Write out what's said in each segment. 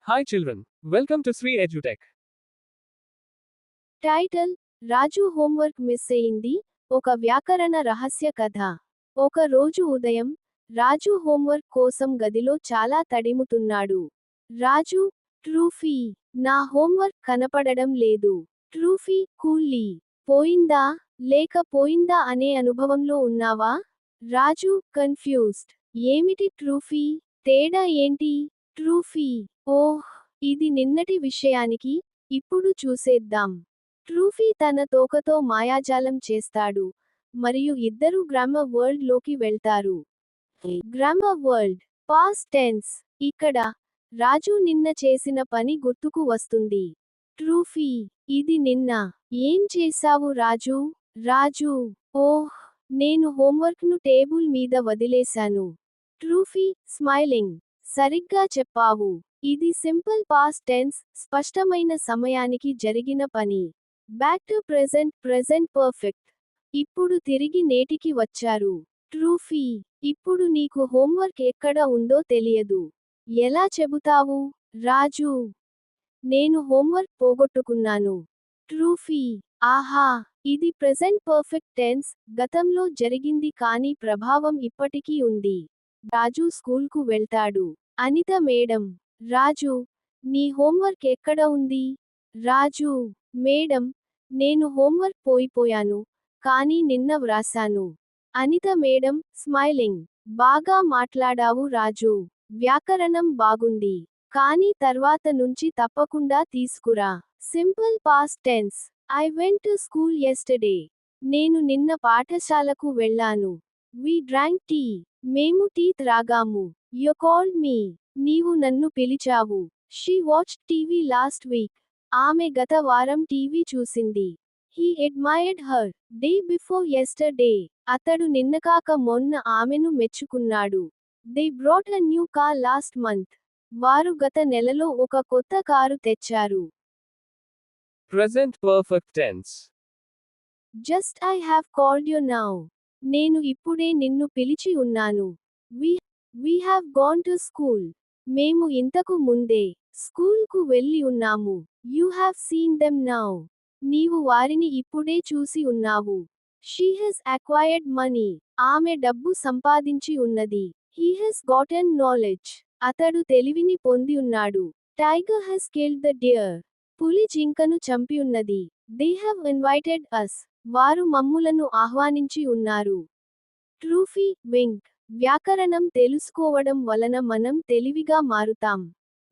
Hi children, welcome to Sri EduTech. Title Raju homework miss అయింది ఒక వ్యాకరణ రహస్య కథ. ఒక రోజు ఉదయం రాజు హోంవర్క్ కోసం గదిలో చాలా తడిముతున్నాడు. రాజు, ట్రూఫీ, నా హోంవర్క్ కనపడడం లేదు. ట్రూఫీ, కూల్లీ, పోయిందా లేక పోయిందా అనే అనుభవంలో ఉన్నావా? రాజు, కన్ఫ్యూజ్డ్. ఏమిటి ట్రూఫీ, తేడా ఏంటి? ట్రూఫీ, ఓహ్, ఇది నిన్నటి విషయానికి ఇప్పుడు చూసేద్దాం. ట్రూఫీ తన తోకతో మాయాజాలం చేస్తాడు మరియు ఇద్దరూ గ్రామర్ వరల్డ్ లోకి వెళ్తారు. Grammar world, past tense. ఇక్కడ రాజు నిన్న చేసిన పని గుర్తుకు వస్తుంది. ట్రూఫీ, ఇది నిన్న. ఏం చేశావు రాజు? రాజు, ఓహ్, నేను హోంవర్క్ను టేబుల్ మీద వదిలేశాను. ట్రూఫీ, స్మైలింగ్, సరిగ్గా చెప్పావు. ఇది సింపుల్ పాస్ట్ టెన్స్, స్పష్టమైన సమయానికి జరిగిన పని. Back to present, present perfect. ఇప్పుడు తిరిగి నేటికి వచ్చారు. ట్రూఫీ, ఇప్పుడు నీకు హోంవర్క్ ఎక్కడ ఉందో తెలియదు. ఎలా చెబుతావు? రాజు, నేను హోంవర్క్ పోగొట్టుకున్నాను. ట్రూఫీ, ఆహా, ఇది ప్రెజెంట్ పర్ఫెక్ట్ టెన్స్, గతంలో జరిగింది కానీ ప్రభావం ఇప్పటికీ ఉంది. రాజు స్కూల్కు వెళ్తాడు. అనిత మేడం, రాజు, నీ హోంవర్క్ ఎక్కడ ఉంది? రాజు, మేడం, నేను హోంవర్క్ పోయిపోయాను, కానీ నిన్న వ్రాసాను. అనిత మేడం, స్మైలింగ్, బాగా మాట్లాడావు రాజు. వ్యాకరణం బాగుంది. కానీ తర్వాత నుంచి తప్పకుండా తీసుకురా. Simple past tense. I went to school yesterday. నేను నిన్న పాఠశాలకు వెళ్ళాను. We drank tea. మేము టీ త్రాగాము. You called me. నీవు నన్ను పిలిచావు. She watched TV last week. ఆమె గత వారం టీవీ చూసింది. He admired her. Day before yesterday. అతడు నిన్నకాక మొన్న ఆమెను మెచ్చుకున్నాడు. They brought a new car last month. వారు గత నెలలో ఒక కొత్త కారు తెచ్చారు. Present perfect tense. Just I have called you now. నేను ఇప్పుడే నిన్ను పిలిచి ఉన్నాను. We have gone to school. మేము ఇంతకు ముందే స్కూల్కు వెళ్ళి ఉన్నాము. You have seen them now. నీవు వారిని ఇప్పుడే చూసి ఉన్నావు. She has acquired money. ఆమె డబ్బు సంపాదించి ఉన్నది. He has gotten knowledge. అతడు తెలివిని పొంది ఉన్నాడు. Tiger has killed the deer. పులి జింకను చంపియున్నది. They have invited us. వారు మమ్ములను ఆహ్వానించి ఉన్నారు. ట్రూఫీ, వింక్. వ్యాకరణం తెలుసుకోవడం వలన మనం తెలివిగా మారుతాం.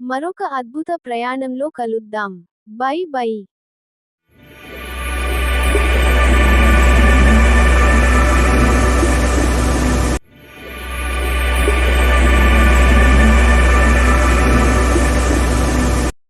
మరొక అద్భుత ప్రయాణంలో కలుద్దాం. By by.